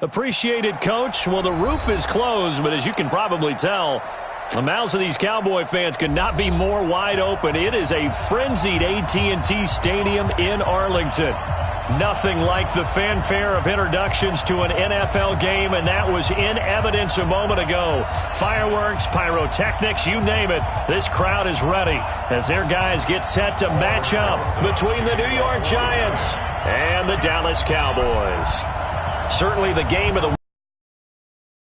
Appreciated, Coach. Well, the roof is closed, but as you can probably tell, the mouths of these Cowboy fans could not be more wide open. It is a frenzied AT&T Stadium in Arlington. Nothing like the fanfare of introductions to an NFL game, and that was in evidence a moment ago. Fireworks, pyrotechnics, you name it. This crowd is ready as their guys get set to match up between the New York Giants and the Dallas Cowboys. Certainly the game of the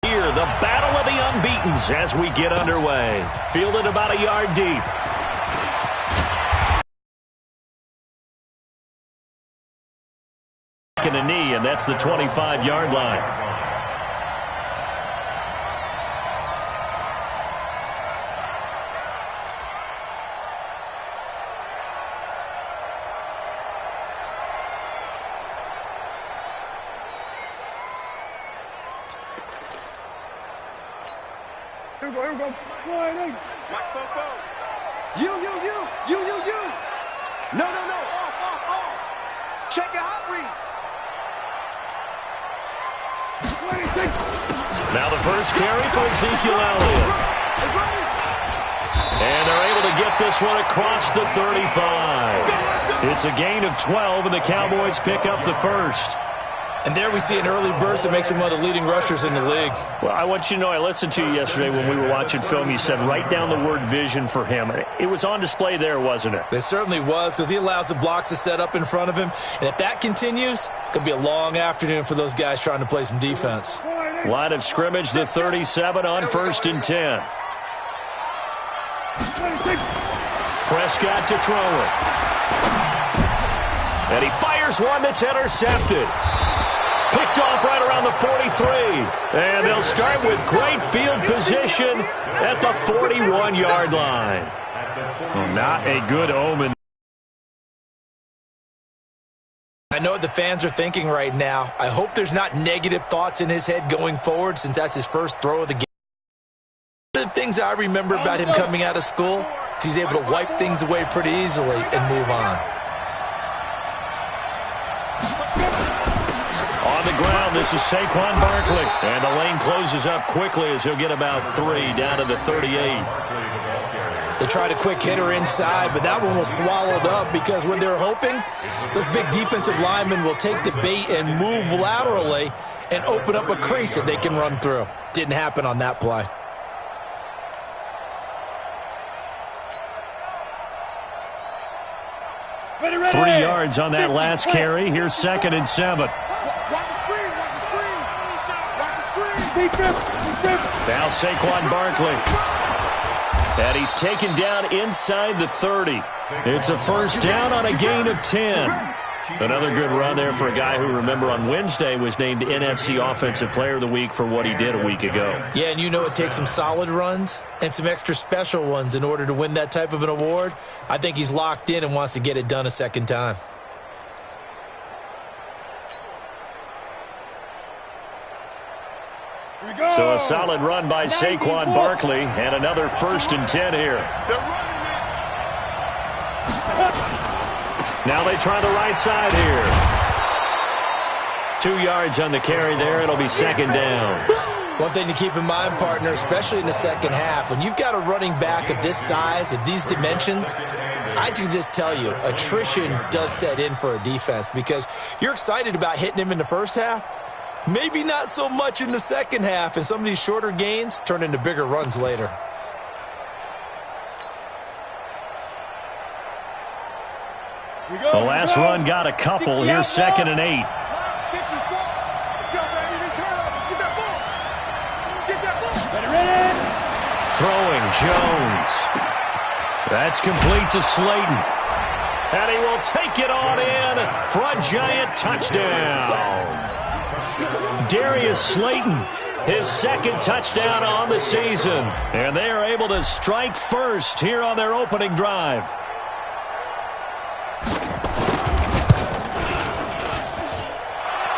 year, the battle of the unbeatens as we get underway. Fielded about a yard deep. Taking a knee, and that's the 25-yard line. Here we go. Sliding. Watch Fofo. You. No. Off. Check your hot read. 26. Now the first carry for Ezekiel Elliott. And they're able to get this one across the 35. It's a gain of 12, and the Cowboys pick up the first. And there we see an early burst that makes him one of the leading rushers in the league. Well, I want you to know, I listened to you yesterday when we were watching film. You said write down the word vision for him. It was on display there, wasn't it? It certainly was, because he allows the blocks to set up in front of him. And if that continues, it could be a long afternoon for those guys trying to play some defense. Line of scrimmage, the 37 on 1st and 10. Prescott to throw it. And he fires one that's intercepted. Picked off right around the 43. And they'll start with great field position at the 41-yard line. Well, not a good omen. I know what the fans are thinking right now. I hope there's not negative thoughts in his head going forward, since that's his first throw of the game. One of the things I remember about him coming out of school is he's able to wipe things away pretty easily and move on. On the ground, this is Saquon Barkley. And the lane closes up quickly as he'll get about 3 down to the 38. They tried a quick hitter inside, but that one was swallowed up because what they're hoping, those big defensive linemen will take the bait and move laterally and open up a crease that they can run through. Didn't happen on that play. Ready. 3 yards on that last carry. Here's 2nd and 7. Watch the screen. Defense. Now Saquon Barkley. And he's taken down inside the 30. It's a first down on a gain of 10. Another good run there for a guy who, remember, on Wednesday was named NFC Offensive Player of the Week for what he did a week ago. Yeah, and you know it takes some solid runs and some extra special ones in order to win that type of an award. I think he's locked in and wants to get it done a second time. So a solid run by Saquon Barkley, and another 1st and 10 here. Now they try the right side here. 2 yards on the carry there. It'll be 2nd down. One thing to keep in mind, partner, especially in the second half, when you've got a running back of this size, of these dimensions, I can just tell you, attrition does set in for a defense because you're excited about hitting him in the first half. Maybe not so much in the second half, and some of these shorter gains turn into bigger runs later. The last run got a couple. Here's 2nd and 8. Throwing Jones. That's complete to Slayton. And he will take it on in for a giant touchdown. Darius Slayton, his 2nd touchdown on the season. And they are able to strike first here on their opening drive.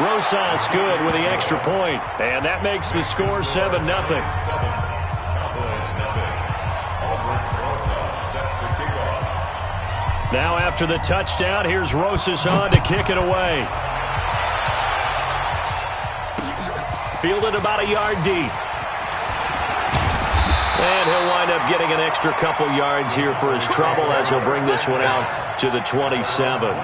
Rosas good with the extra point. And that makes the score 7-0. Now after the touchdown, here's Rosas on to kick it away. Fielded about a yard deep. And he'll wind up getting an extra couple yards here for his trouble as he'll bring this one out to the 27.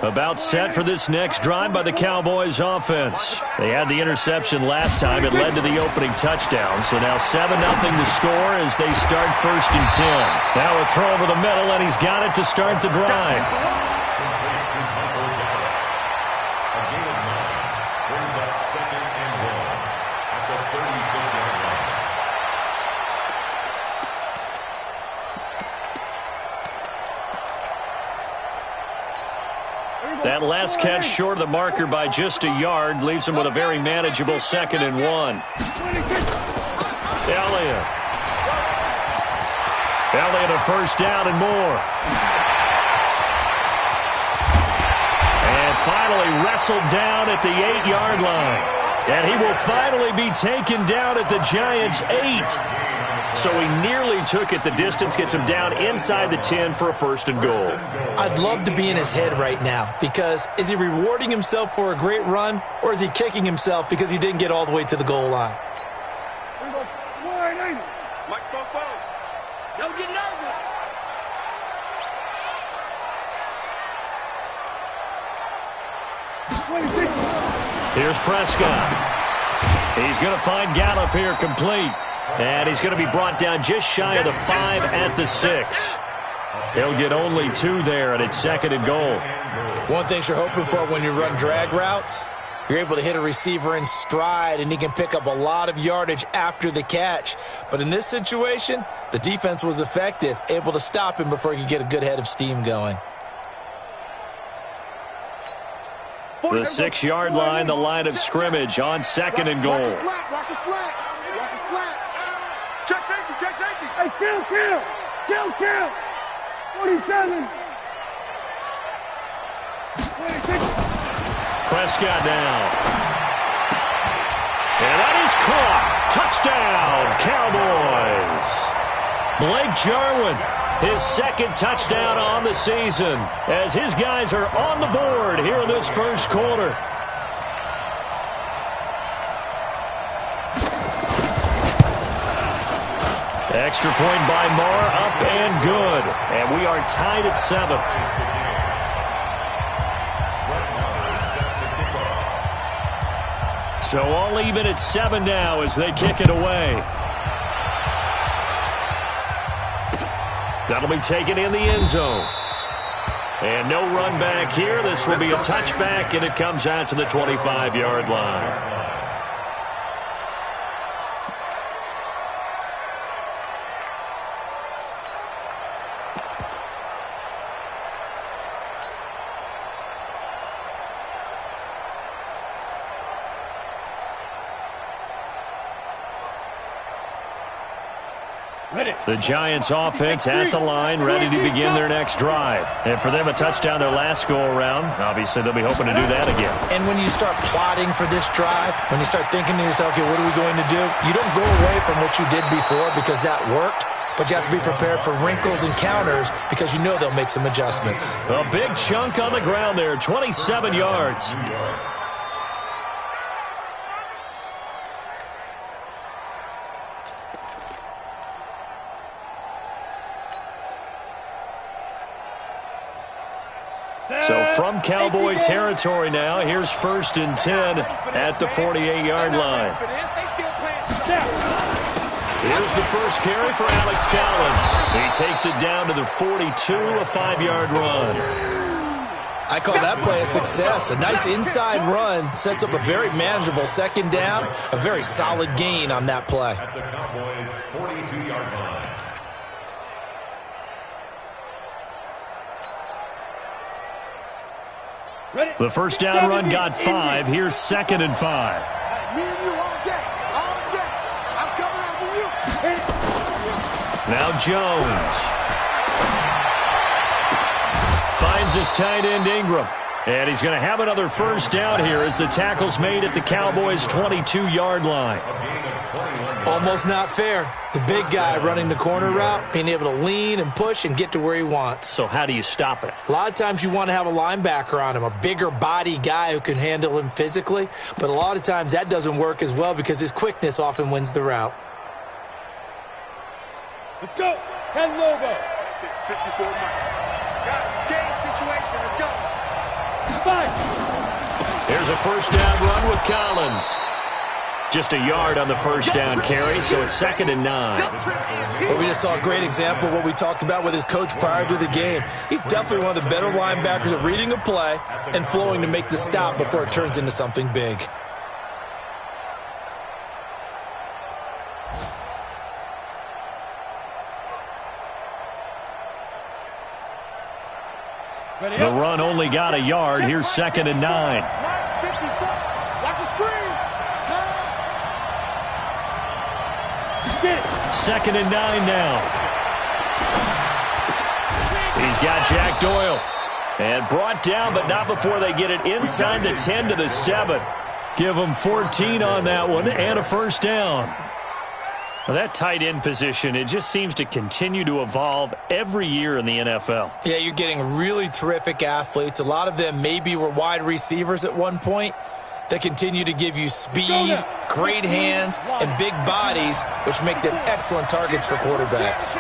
About set for this next drive by the Cowboys offense. They had the interception last time. It led to the opening touchdown. So now 7-0 to score as they start 1st and 10. Now a throw over the middle, and he's got it to start the drive. That last catch short of the marker by just a yard leaves him with a very manageable 2nd and 1. Elliott a first down and more. And finally wrestled down at the 8-yard line. And he will finally be taken down at the Giants' 8. So he nearly took it the distance, gets him down inside the 10 for a 1st and goal. I'd love to be in his head right now, because is he rewarding himself for a great run, or is he kicking himself because he didn't get all the way to the goal line? Microphone forward. Don't get nervous. Here's Prescott. He's going to find Gallup here complete. And he's going to be brought down just shy of the 5 at the 6. He'll get only 2 there, and it's 2nd and goal. One thing you're hoping for when you run drag routes, you're able to hit a receiver in stride, and he can pick up a lot of yardage after the catch. But in this situation, the defense was effective, able to stop him before he could get a good head of steam going. The 6-yard line, the line of scrimmage on 2nd and goal. Watch the slap. Watch the slap. Watch the slap. Check safety. Check safety. Hey, kill. 47. 26. Prescott down. And that is caught. Touchdown, Cowboys. Blake Jarwin, his 2nd touchdown on the season, as his guys are on the board here in this 1st quarter. Extra point by Moore, up and good. And we are tied at 7. So all even at 7 now as they kick it away. That'll be taken in the end zone. And no run back here. This will be a touchback, and it comes out to the 25-yard line. The Giants offense at the line, ready to begin their next drive. And for them, a touchdown their last go-around. Obviously, they'll be hoping to do that again. And when you start plotting for this drive, when you start thinking to yourself, okay, what are we going to do? You don't go away from what you did before because that worked, but you have to be prepared for wrinkles and counters because you know they'll make some adjustments. A big chunk on the ground there, 27 yards. So from Cowboy territory now, here's 1st and 10 at the 48-yard line. Here's the first carry for Alex Collins. He takes it down to the 42, a 5-yard run. I call that play a success. A nice inside run sets up a very manageable 2nd down, a very solid gain on that play. At the Cowboys' 42-yard line. The first down run got 5. Here's 2nd and 5. Me and you all day. All day. I'm coming after you. Now Jones. Finds his tight end Ingram. And he's going to have another first down here as the tackle's made at the Cowboys' 22-yard line. Almost not fair. The big guy running the corner route, being able to lean and push and get to where he wants. So how do you stop it? A lot of times you want to have a linebacker on him, a bigger body guy who can handle him physically. But a lot of times that doesn't work as well because his quickness often wins the route. Let's go. 10 logo. 54 Mike. Guys, it's game situation. Let's go. 5. Here's a first down run with Collins. Just a yard on the first down carry, so it's 2nd and 9. But we just saw a great example of what we talked about with his coach prior to the game. He's definitely one of the better linebackers at reading a play and flowing to make the stop before it turns into something big. The run only got a yard. Here's 2nd and 9. Watch the screen. 2nd and 9 now. He's got Jack Doyle. And brought down, but not before they get it inside the 10 to the 7. Give them 14 on that one and a first down. Well, that tight end position, it just seems to continue to evolve every year in the NFL. Yeah, you're getting really terrific athletes. A lot of them maybe were wide receivers at one point. They continue to give you speed, great hands, and big bodies, which make them excellent targets for quarterbacks.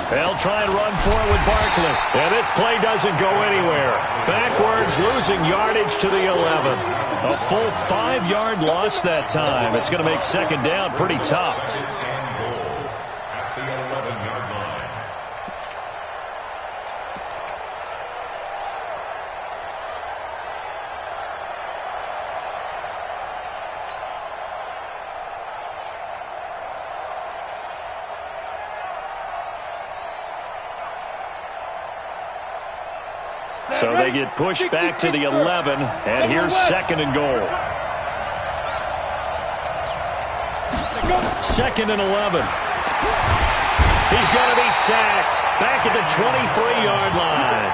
They'll try and run for it with Barkley. And this play doesn't go anywhere. Backwards, losing yardage to the 11. A full 5-yard loss that time. It's going to make 2nd down pretty tough. So they get pushed back to the 11, and here's 2nd and goal. 2nd and 11. He's going to be sacked back at the 23-yard line.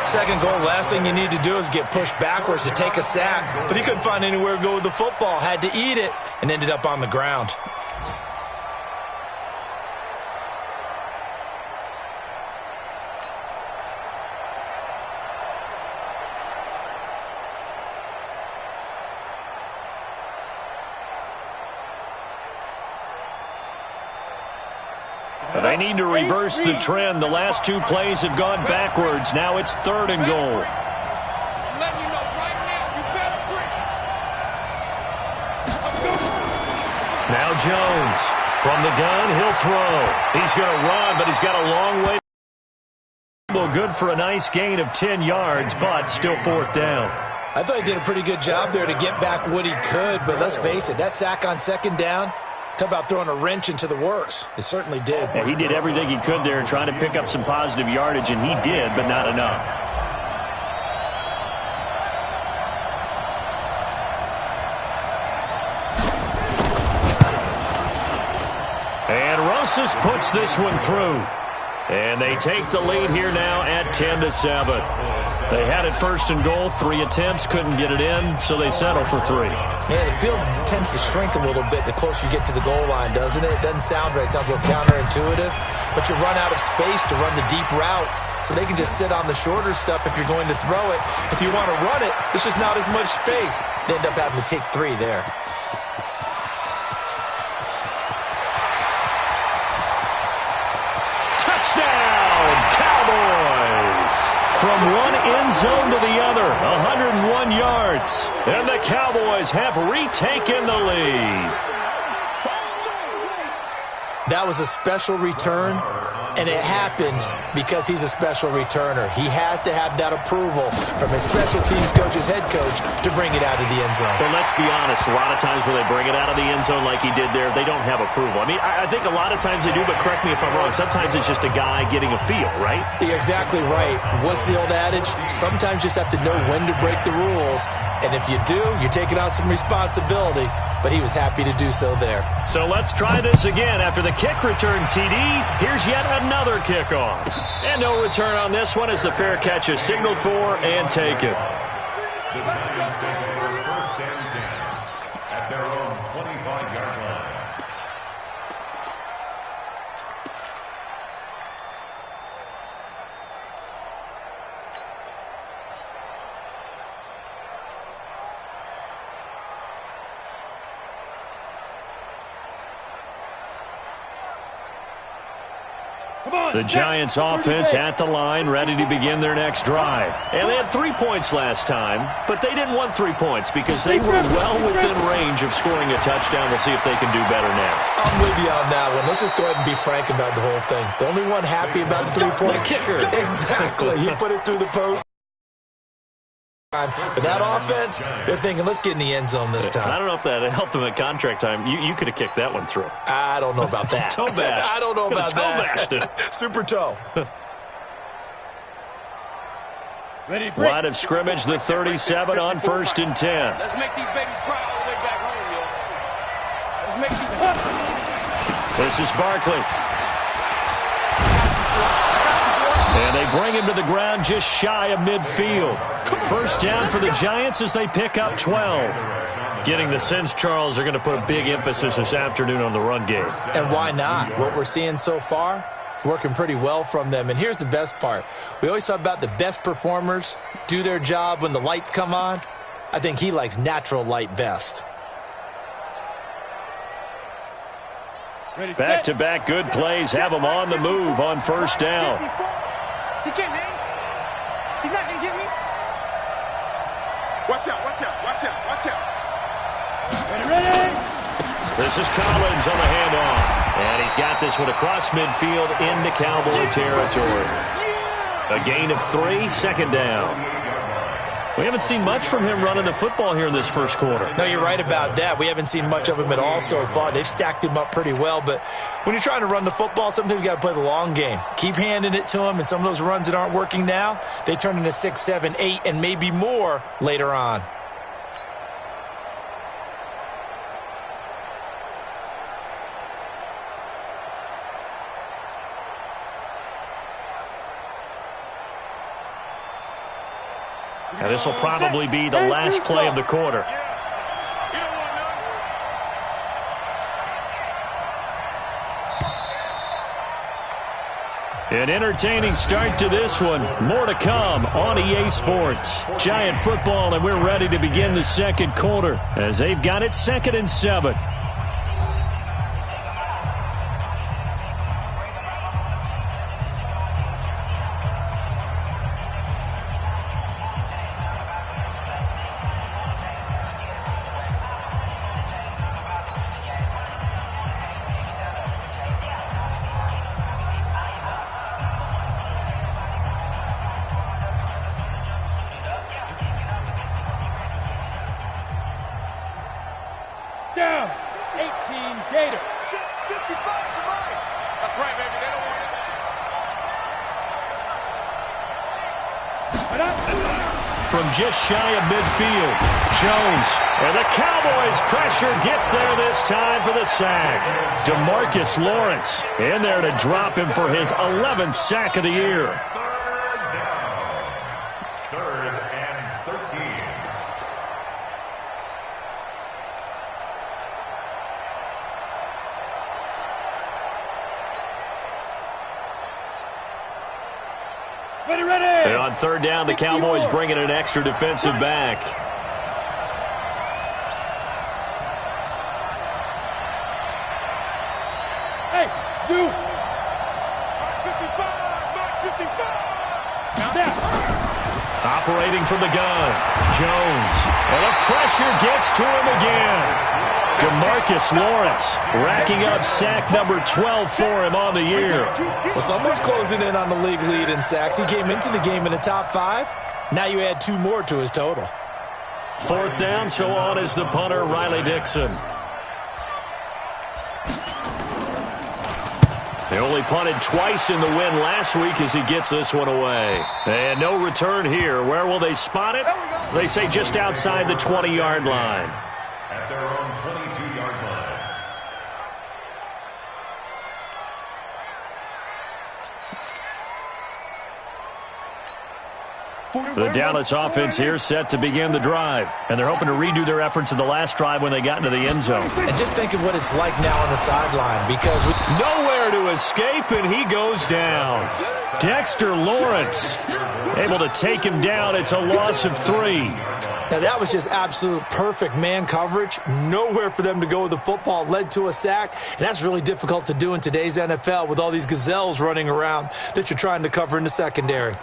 2nd goal, last thing you need to do is get pushed backwards to take a sack. But he couldn't find anywhere to go with the football, had to eat it, and ended up on the ground. They need to reverse the trend. The last 2 plays have gone backwards. Now it's 3rd and goal. I'm letting you know right now, you better break. Now Jones from the gun. He'll throw. He's going to run, but he's got a long way. Well, good for a nice gain of 10 yards, but still 4th down. I thought he did a pretty good job there to get back what he could, but let's face it, that sack on 2nd down, talk about throwing a wrench into the works. It certainly did. Yeah, he did everything he could there trying to pick up some positive yardage, and he did, but not enough. And Rosas puts this one through. And they take the lead here now at 10 to 7. They had it 1st and goal, 3 attempts, couldn't get it in, so they settle for 3. Yeah, the field tends to shrink a little bit the closer you get to the goal line, doesn't it? It doesn't sound right. It sounds a little counterintuitive. But you run out of space to run the deep routes, so they can just sit on the shorter stuff if you're going to throw it. If you want to run it, there's just not as much space. They end up having to take 3 there. Touchdown, Cowboys! From one end zone to the other, 101 yards. And the Cowboys have retaken the lead. That was a special return, and it happened because he's a special returner. He has to have that approval from his special teams coach, his head coach, to bring it out of the end zone. Well, let's be honest. A lot of times when they bring it out of the end zone like he did there, they don't have approval. I mean, I think a lot of times they do, but correct me if I'm wrong. Sometimes it's just a guy getting a feel, right? You're exactly right. What's the old adage? Sometimes you just have to know when to break the rules. And if you do, you're taking on some responsibility. But he was happy to do so there. So let's try this again. After the kick return TD, here's yet another kickoff. And no return on this one as the fair catch is signaled for and taken. The Giants take over first and 10 at their own 25-yard line. The Giants offense at the line, ready to begin their next drive. And they had 3 points last time, but they didn't want 3 points because they were well within range of scoring a touchdown. We'll see if they can do better now. I'm with you on that one. Let's just go ahead and be frank about the whole thing. The only one happy about the 3-point kicker. Exactly. He put it through the post. But that offense, they're thinking, let's get in the end zone this time. I don't know if that helped them at contract time. You could have kicked that one through. I don't know about that. Toe bash. I don't know about toe that. Bashed it. Super toe. Ready, break. Line of scrimmage, the 37 on 1st and 10. Let's make these babies cry all the way back home, yo. Let's make these... This is Barkley. And they bring him to the ground just shy of midfield. First down for the Giants as they pick up 12. Getting the sense, Charles, they're going to put a big emphasis this afternoon on the run game. And why not? What we're seeing so far, it's working pretty well from them. And here's the best part. We always talk about the best performers do their job when the lights come on. I think he likes natural light best. Back-to-back good plays have him on the move on first down. He can't hang. He's not going to get me. Watch out, watch out, watch out, watch out. Ready. This is Collins on the handoff. And he's got this one across midfield into Cowboy territory. A gain of 3, second down. We haven't seen much from him running the football here in this first quarter. No, you're right about that. We haven't seen much of him at all so far. They've stacked him up pretty well, but when you're trying to run the football, sometimes you got to play the long game. Keep handing it to him, and some of those runs that aren't working now, they turn into 6, 7, 8, and maybe more later on. Now, this will probably be the last play of the quarter. An entertaining start to this one. More to come on EA Sports. Giant football, and we're ready to begin the second quarter as they've got it 2nd and 7. Down. 18 Gator. 55 for mine. That's right, baby. They don't want it. From just shy of midfield, Jones. And the Cowboys pressure gets there this time for the sack. DeMarcus Lawrence in there to drop him for his 11th sack of the year. 3rd and 13. Ready. And on 3rd down, the Cowboys bring in an extra defensive back. Hey, Zoo. 55. Down. Operating from the gun, Jones. And the pressure gets to him again. DeMarcus Lawrence racking up sack number 12 for him on the year. Well, someone's closing in on the league lead in sacks. He came into the game in the top 5. Now you add 2 more to his total. 4th down, so on is the punter, Riley Dixon. They only punted twice in the win last week as he gets this one away. And no return here. Where will they spot it? They say just outside the 20-yard line. At their own 22-yard line. The Dallas offense here set to begin the drive. And they're hoping to redo their efforts in the last drive when they got into the end zone. And just think of what it's like now on the sideline because nowhere to escape, and he goes down. Dexter Lawrence able to take him down. It's a loss of 3. Now, that was just absolute perfect man coverage. Nowhere for them to go with the football. Led to a sack, and that's really difficult to do in today's NFL with all these gazelles running around that you're trying to cover in the secondary.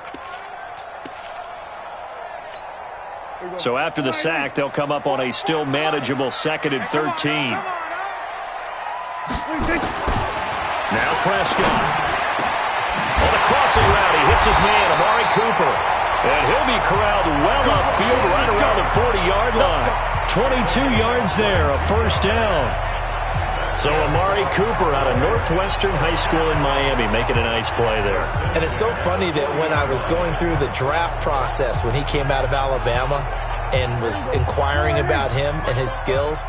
So after the sack, they'll come up on a still manageable 2nd and 13. Now Prescott. On the crossing route, he hits his man, Amari Cooper. And he'll be corralled well upfield right around the 40-yard line. 22 yards there, a first down. So Amari Cooper out of Northwestern High School in Miami making a nice play there. And it's so funny that when I was going through the draft process when he came out of Alabama and was inquiring about him and his skills,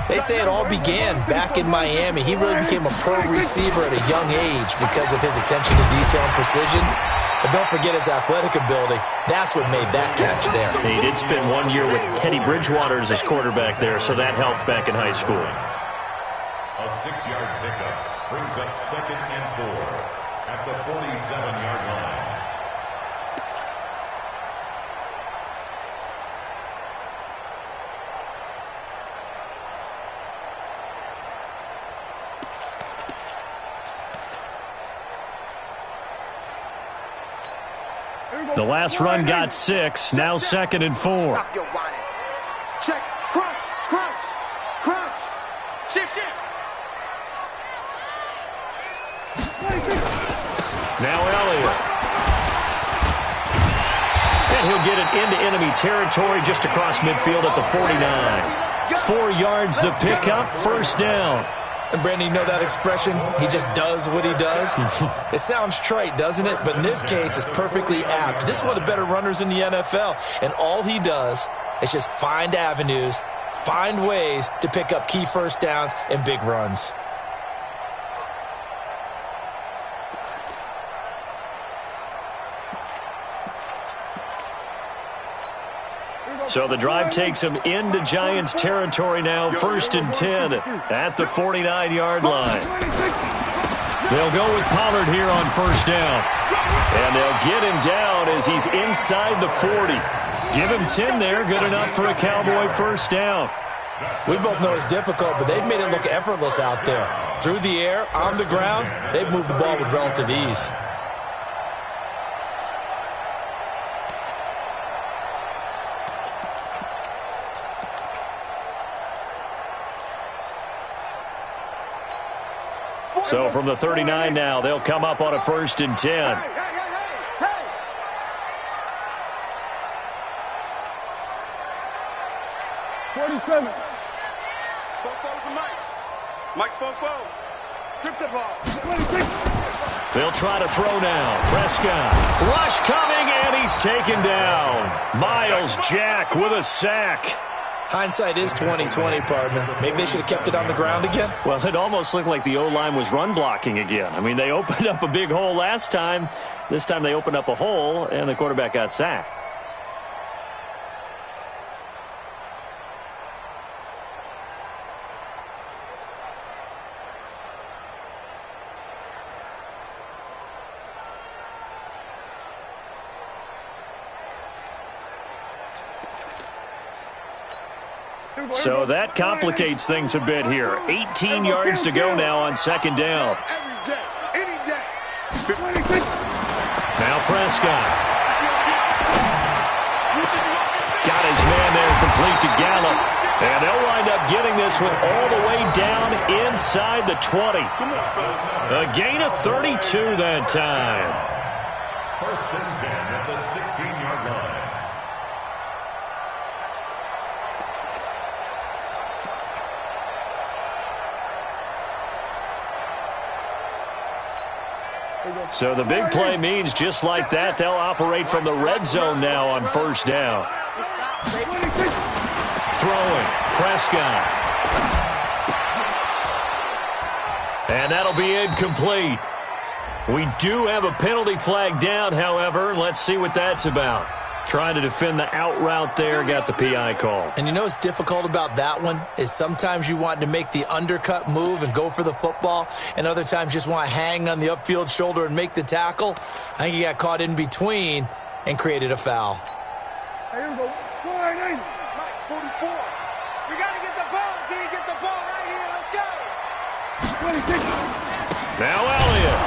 they say it all began back in Miami. He really became a pro receiver at a young age because of his attention to detail and precision. But don't forget his athletic ability. That's what made that catch there. He did spend 1 year with Teddy Bridgewater as his quarterback there, so that helped back in high school. A 6-yard pickup brings up 2nd and 4 at the 47-yard line. The last run got 6, now 2nd and 4. Stop your whining. Check, crunch, crunch, crunch. Shift, shift. Now Elliott. And he'll get it into enemy territory just across midfield at the 49. 4 yards the pickup, first down. And Brandon, you know that expression? He just does what he does? It sounds trite, doesn't it? But in this case, it's perfectly apt. This is one of the better runners in the NFL. And all he does is just find avenues, find ways to pick up key first downs and big runs. So the drive takes him into Giants territory now, 1st and 10 at the 49-yard line. They'll go with Pollard here on first down. And they'll get him down as he's inside the 40. Give him 10 there, good enough for a Cowboy first down. We both know it's difficult, but they've made it look effortless out there. Through the air, on the ground, they've moved the ball with relative ease. So from the 39 now, they'll come up on a 1st and 10. Mike Spoke. Strip the ball. They'll try to throw now. Prescott. Rush coming, and he's taken down. Miles Jack with a sack. Hindsight is 20/20, partner. Maybe they should have kept it on the ground again. Well, it almost looked like the O-line was run blocking again. I mean, they opened up a big hole last time. This time they opened up a hole, and the quarterback got sacked. So that complicates things a bit here. 18 yards to go now on 2nd down. Now Prescott. Got his man there complete to Gallup. And they'll wind up getting this one all the way down inside the 20. A gain of 32 that time. 1st and 10 at the 16-yard line. So the big play means just like that, they'll operate from the red zone now on first down. Throwing, Prescott. And that'll be incomplete. We do have a penalty flag down, however. Let's see what that's about. Trying to defend the out route there, got the PI call. And you know what's difficult about that one is sometimes you want to make the undercut move and go for the football, and other times just want to hang on the upfield shoulder and make the tackle. I think he got caught in between and created a foul. Here we go. Mike, 44. We got to get the ball. D, get the ball right here. Let's go. 26. Now Elliott.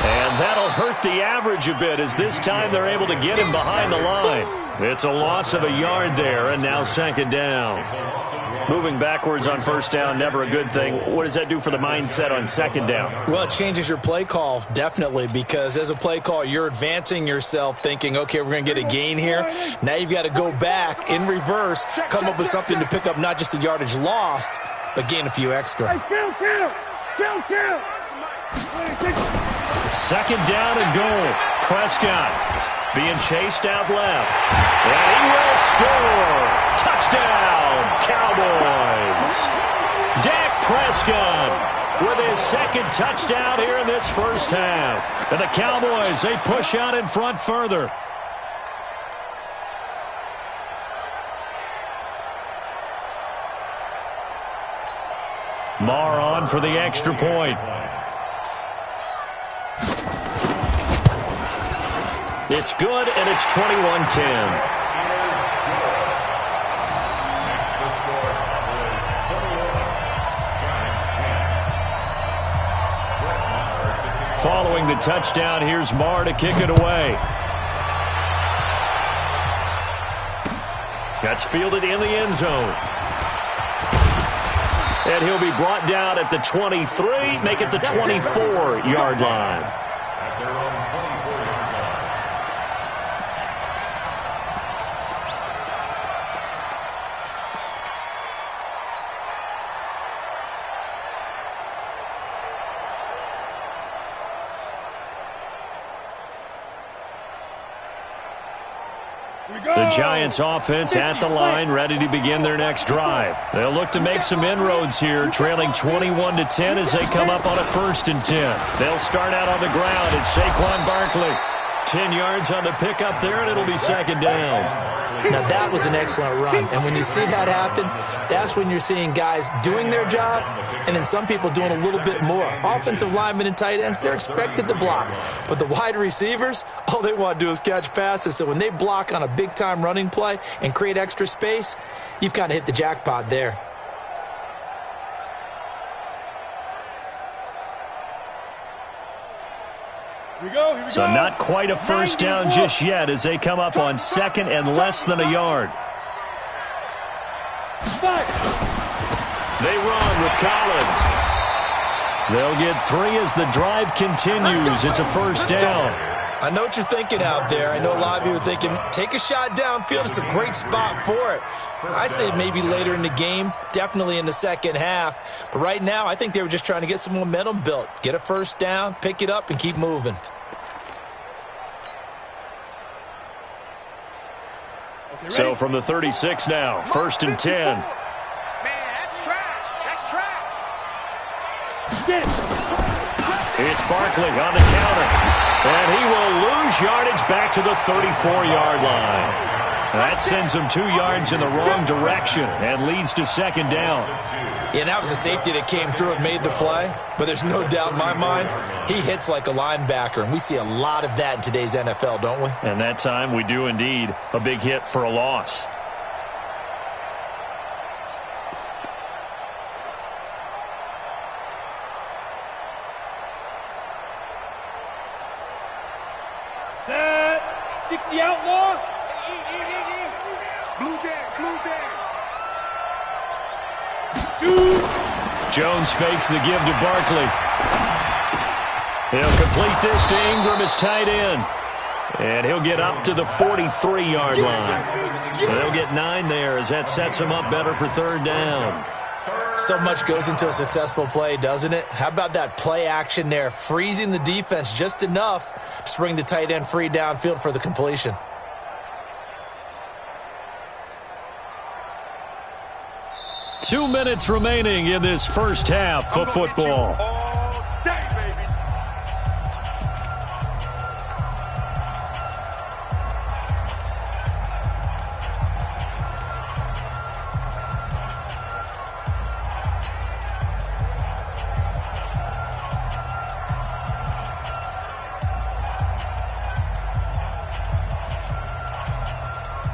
And that'll hurt the average a bit as this time they're able to get him behind the line. It's a loss of a yard there, and now second down. Moving backwards on first down, never a good thing. What does that do for the mindset on second down? Well, it changes your play call, definitely, because as a play call, you're advancing yourself thinking, okay, we're going to get a gain here. Now you've got to go back in reverse, come up with something to pick up not just the yardage lost, but gain a few extra. Kill. Second down and goal. Prescott being chased out left. And he will score. Touchdown, Cowboys. Dak Prescott with his second touchdown here in this first half. And the Cowboys, they push out in front further. Marr on for the extra point. It's good, and it's 21-10. Following the touchdown, here's Marr to kick it away. That's fielded in the end zone. And he'll be brought down at the 23, make it the 24-yard line. The Giants offense at the line, ready to begin their next drive. They'll look to make some inroads here, trailing 21-10 as they come up on a 1st and 10. They'll start out on the ground. It's Saquon Barkley. 10 yards on the pickup there, and it'll be second down. Now, that was an excellent run. And when you see that happen, that's when you're seeing guys doing their job and then some people doing a little bit more. Offensive linemen and tight ends, they're expected to block. But the wide receivers, all they want to do is catch passes. So when they block on a big-time running play and create extra space, you've kind of hit the jackpot there. So not quite a first down just yet as they come up on second and less than a yard. They run with Collins. They'll get 3 as the drive continues. It's a first down. I know what you're thinking out there. I know a lot of you are thinking, take a shot downfield. It's a great spot for it. I'd say maybe later in the game, definitely in the second half. But right now, I think they were just trying to get some momentum built. Get a first down, pick it up, and keep moving. So from the 36 now, 1st and 10. Man, that's trash. That's trash. It's Barkley on the counter. And he will lose yardage back to the 34-yard line. That sends him 2 yards in the wrong direction and leads to second down. Yeah, that was a safety that came through and made the play. But there's no doubt in my mind, he hits like a linebacker. And we see a lot of that in today's NFL, don't we? And that time we do indeed. A big hit for a loss. Set. 60 outlaw. Blue down. Jones fakes the give to Barkley. He'll complete this to Ingram as tight end. And he'll get up to the 43-yard line. They'll get 9 there as that sets him up better for third down. So much goes into a successful play, doesn't it? How about that play action there, freezing the defense just enough to bring the tight end free downfield for the completion. Two minutes remaining in this first half of football. All day, baby.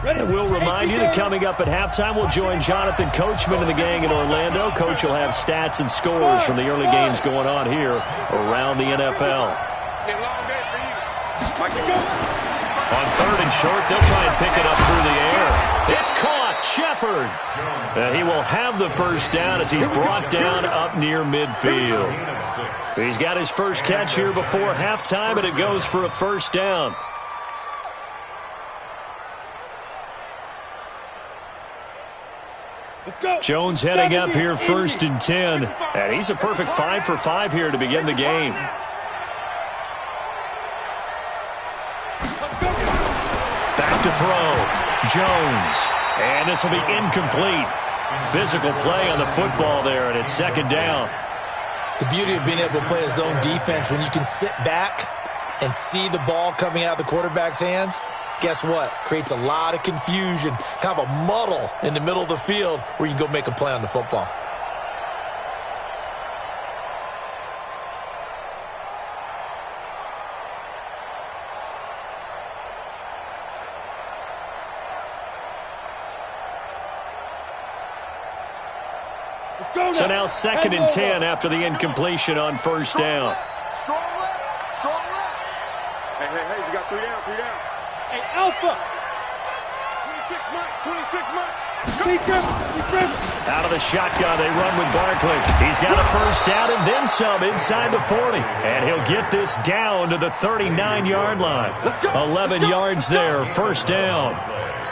And we'll remind you that coming up at halftime, we'll join Jonathan Coachman and the gang in Orlando. Coach will have stats and scores from the early games going on here around the NFL. On 3rd and short, they'll try and pick it up through the air. It's caught. Shepard. And he will have the first down as he's brought down up near midfield. He's got his first catch here before halftime, and it goes for a first down. Jones heading up here 1st and 10. And he's a perfect 5 for 5 here to begin the game. Back to throw. Jones. And this will be incomplete. Physical play on the football there, and it's 2nd down. The beauty of being able to play a zone defense, when you can sit back and see the ball coming out of the quarterback's hands, guess what? Creates a lot of confusion, kind of a muddle in the middle of the field where you can go make a play on the football. So now 2nd and 10 after the incompletion on 1st down. Strong left. Strong left. Hey, you got 3 down, 3 down. Hey, Alpha. 26 Mike. Out of the shotgun, they run with Barkley. He's got a first down and then some inside the 40. And he'll get this down to the 39-yard line. 11 yards there, first down.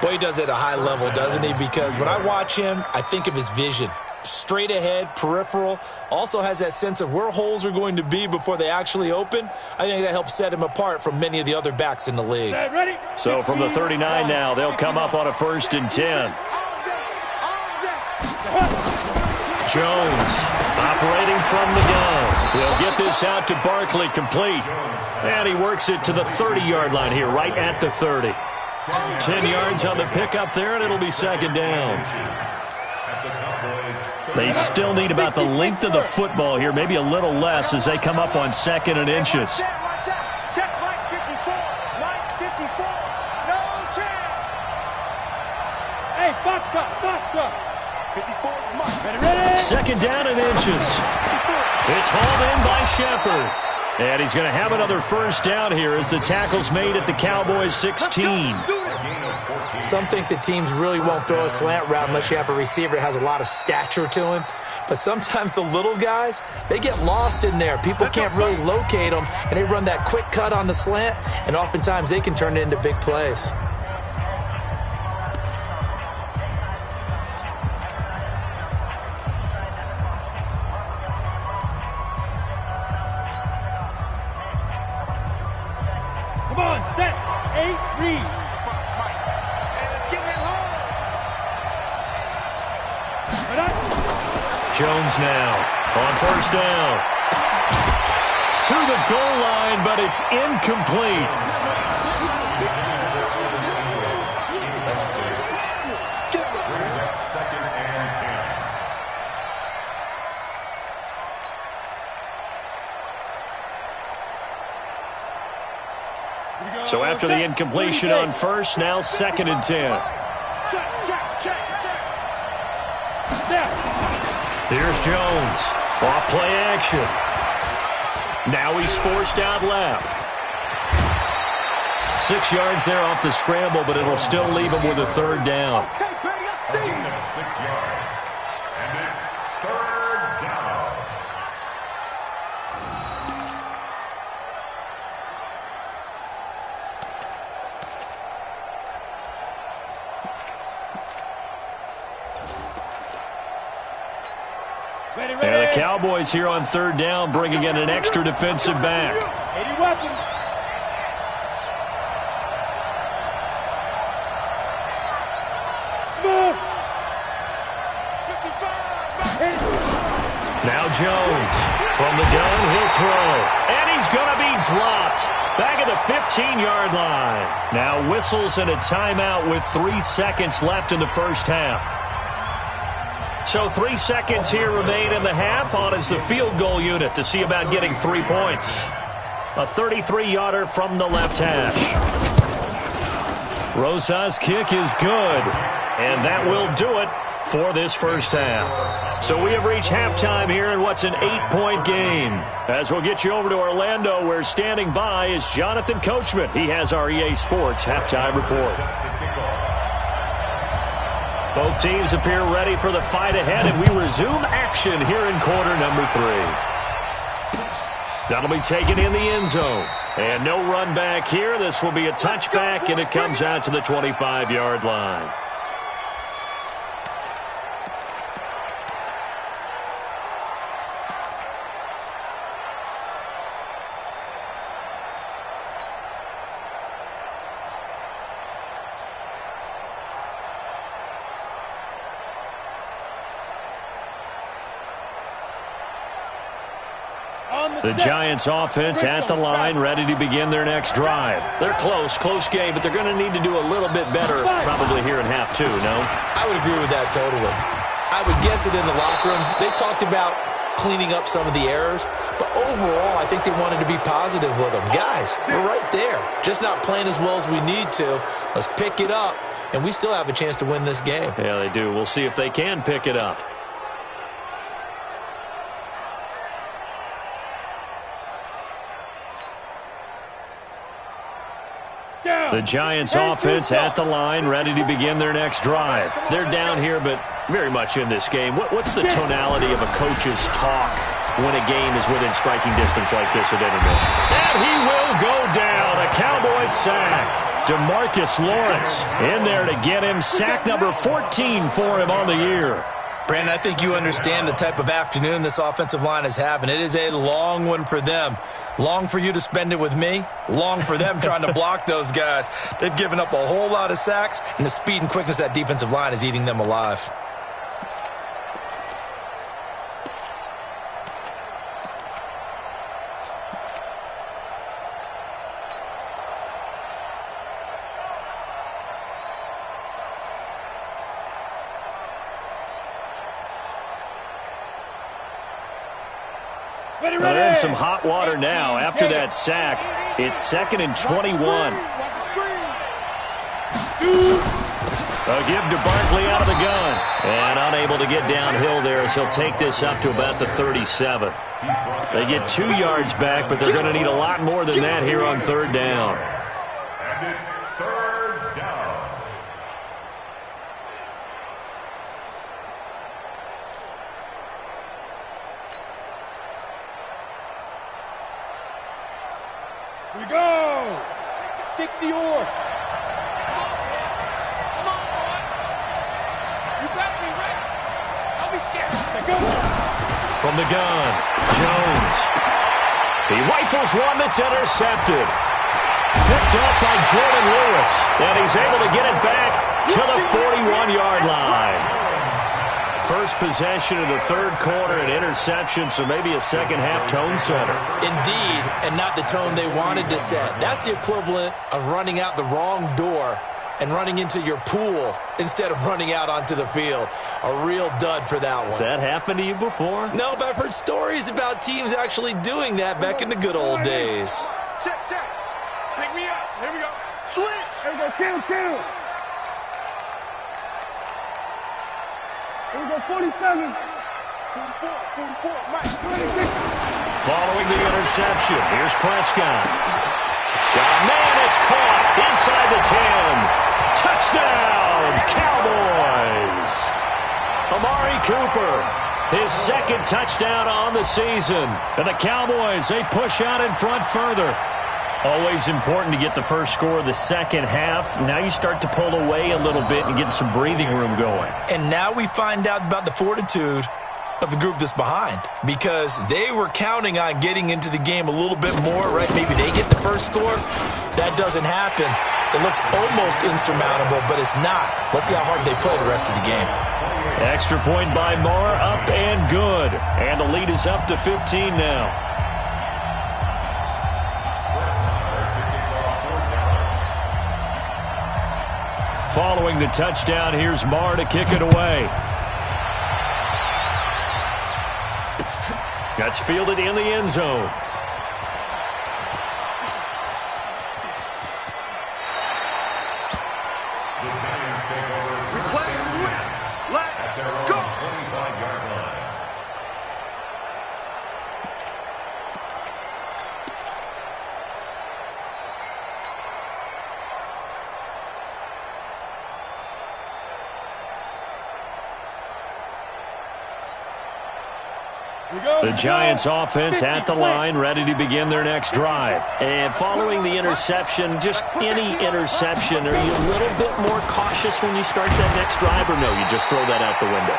Boy, he does it at a high level, doesn't he? Because when I watch him, I think of his vision. Straight ahead, peripheral, also has that sense of where holes are going to be before they actually open. I think that helps set him apart from many of the other backs in the league. So from the 39 now, they'll come up on a 1st and 10. Jones operating from the gun. He'll get this out to Barkley, complete. And he works it to the 30-yard line here, right at the 30. 10 yards on the pickup there, and it'll be 2nd down. They still need about the length of the football here, maybe a little less as they come up on 2nd and inches. Check Mike 54. Mike 54. No chance. Hey, Foxtrot. 54, Mike. Ready? 2nd down and inches. It's hauled in by Shepard. And he's going to have another first down here as the tackle's made at the Cowboys 16. Some think that teams really won't throw a slant route unless you have a receiver that has a lot of stature to him. But sometimes the little guys, they get lost in there. People can't really locate them, and they run that quick cut on the slant, and oftentimes they can turn it into big plays. Come on, set, 8, read. Jones now on 1st down. To the goal line, but it's incomplete. So after the incompletion on 1st, now 2nd and 10. Check. Here's Jones. Off play action. Now he's forced out left. 6 yards there off the scramble, but it'll still leave him with a 3rd down. A gain of 6 yards. And it's 3rd down. And the Cowboys here on 3rd down, bringing in an extra defensive back. 80 weapons. Smooth. 55. Now Jones from the gun, he'll throw. And he's going to be dropped. Back at the 15-yard line. Now whistles and a timeout with 3 seconds left in the first half. So 3 seconds here remain in the half. On is the field goal unit to see about getting 3 points. A 33-yarder from the left hash. Rosa's kick is good, and that will do it for this first half. So we have reached halftime here in what's an 8-point game. As we'll get you over to Orlando, where standing by is Jonathan Coachman. He has our EA Sports halftime report. Both teams appear ready for the fight ahead, and we resume action here in quarter number 3. That'll be taken in the end zone. And no run back here. This will be a touchback, and it comes out to the 25-yard line. The Giants offense at the line, ready to begin their next drive. They're close game, but they're going to need to do a little bit better probably here in half 2, no? I would agree with that totally. I would guess it in the locker room. They talked about cleaning up some of the errors, but overall, I think they wanted to be positive with them. Guys, we're right there. Just not playing as well as we need to. Let's pick it up, and we still have a chance to win this game. Yeah, they do. We'll see if they can pick it up. The Giants offense at the line, ready to begin their next drive. They're down here, but very much in this game. What's the tonality of a coach's talk when a game is within striking distance like this at intermission? And he will go down. A Cowboys sack. DeMarcus Lawrence in there to get him. Sack number 14 for him on the year. Brandon, I think you understand the type of afternoon this offensive line is having. It is a long one for them. Long for you to spend it with me. Long for them trying to block those guys. They've given up a whole lot of sacks, and the speed and quickness of that defensive line is eating them alive. Well, in some hot water now after that sack. It's 2nd and 21. A give to Barkley out of the gun. And unable to get downhill there as he'll take this up to about the 37. They get 2 yards back, but they're going to need a lot more than that here on 3rd down. And it's 3rd down. We go! 60 or. Come on, boy. You got me, Rick. Don't be scared. Go! From the gun, Jones. He rifles one that's intercepted. Picked up by Jordan Lewis. And he's able to get it back to the 41-yard line. First possession of the 3rd quarter, an interception, so maybe a second-half tone setter. Indeed, and not the tone they wanted to set. That's the equivalent of running out the wrong door and running into your pool instead of running out onto the field. A real dud for that one. Has that happened to you before? No, but I've heard stories about teams actually doing that back in the good old days. Check. Pick me up. Here we go. Switch. Here we go. Kill. Here we go. 47. 44. Mike. 26. Following the interception, here's Prescott. Oh, man, it's caught inside the 10. Touchdown, Cowboys. Amari Cooper, his 2nd touchdown on the season. And the Cowboys, they push out in front further. Always important to get the first score of the second half. Now you start to pull away a little bit and get some breathing room going. And now we find out about the fortitude of the group that's behind, because they were counting on getting into the game a little bit more, right? Maybe they get the first score. That doesn't happen. It looks almost insurmountable, but it's not. Let's see how hard they play the rest of the game. Extra point by Marr, up and good. And the lead is up to 15 now. Following the touchdown, here's Marr to kick it away. That's fielded in the end zone. The Giants offense at the line, ready to begin their next drive. And following the interception, just any interception, are you a little bit more cautious when you start that next drive, or no, you just throw that out the window?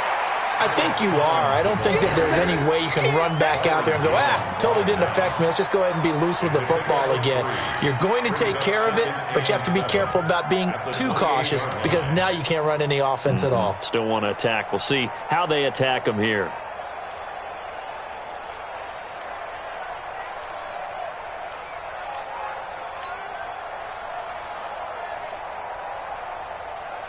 I think you are. I don't think that there's any way you can run back out there and go, totally didn't affect me. Let's just go ahead and be loose with the football again. You're going to take care of it, but you have to be careful about being too cautious because now you can't run any offense at all. Still want to attack. We'll see how they attack them here.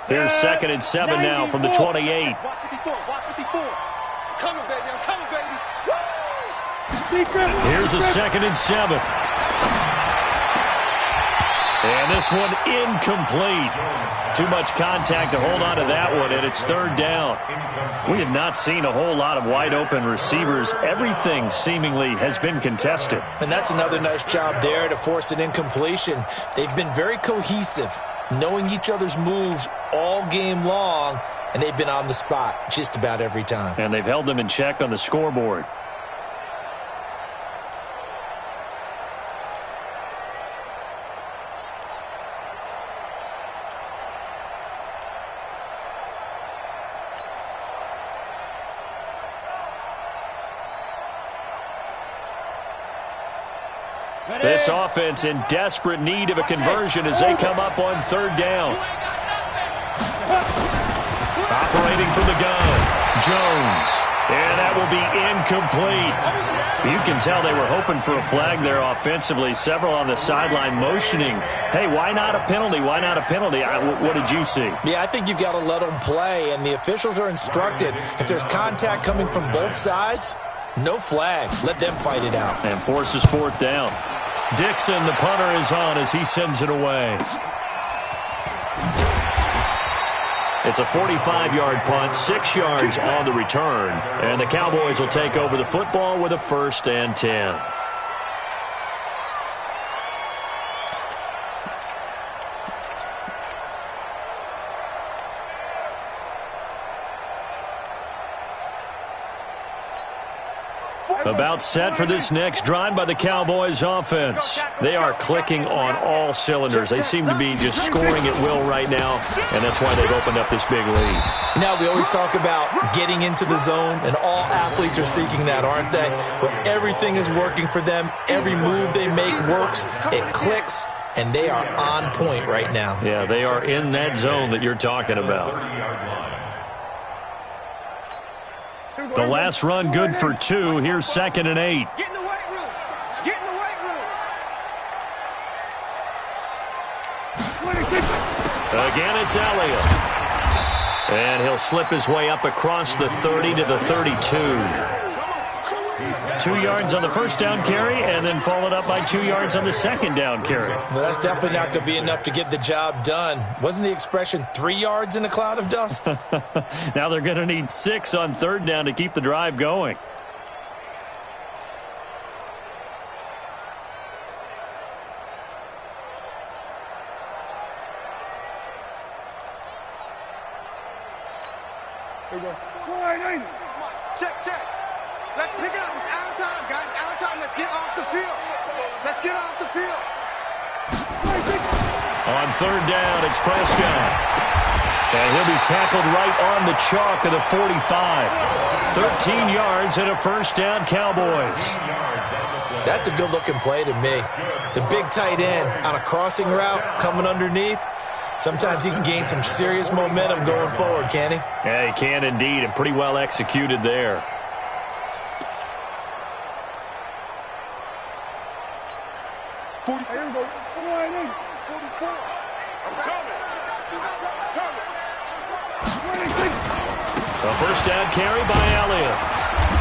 Here's 2nd and 7 now from the 28. Watch 54, watch 54. I'm coming, baby, I'm coming, baby. Woo! Here's a 2nd and 7. And this one incomplete. Too much contact to hold on to that one, and it's 3rd down. We have not seen a whole lot of wide-open receivers. Everything seemingly has been contested. And that's another nice job there to force an incompletion. They've been very cohesive, knowing each other's moves all game long, and they've been on the spot just about every time. And they've held them in check on the scoreboard. This offense in desperate need of a conversion as they come up on 3rd down. Operating from the gun, Jones. And that will be incomplete. You can tell they were hoping for a flag there offensively. Several on the sideline motioning, hey, why not a penalty? Why not a penalty? What did you see? Yeah, I think you've got to let them play, and the officials are instructed. If there's contact coming from both sides, no flag. Let them fight it out. And forces 4th down. Dixon, the punter, is on as he sends it away. It's a 45-yard punt, 6 yards on the return. And the Cowboys will take over the football with a 1st and 10. About set for this next drive by the Cowboys offense. They are clicking on all cylinders. They seem to be just scoring at will right now, and that's why they've opened up this big lead. Now, we always talk about getting into the zone, and all athletes are seeking that, aren't they? But everything is working for them. Every move they make works. It clicks, and they are on point right now. Yeah, they are in that zone that you're talking about. The last run good for 2. Here's 2nd and 8. Get in the weight room. Get in the weight room. Again, it's Elliott. And he'll slip his way up across the 30 to the 32. 2 yards on the 1st down carry, and then followed up by 2 yards on the 2nd down carry. Well, that's definitely not going to be enough to get the job done. Wasn't the expression 3 yards in a cloud of dust? Now they're going to need 6 on 3rd down to keep the drive going. Check. Let's pick it up. It's out of time, guys. Out of time. Let's get off the field. Let's get off the field. On 3rd down, it's Prescott. And he'll be tackled right on the chalk of the 45. 13 yards and a 1st down, Cowboys. That's a good-looking play to me. The big tight end on a crossing route coming underneath. Sometimes he can gain some serious momentum going forward, can he? Yeah, he can indeed, and pretty well executed there. A 1st down carry by Elliott.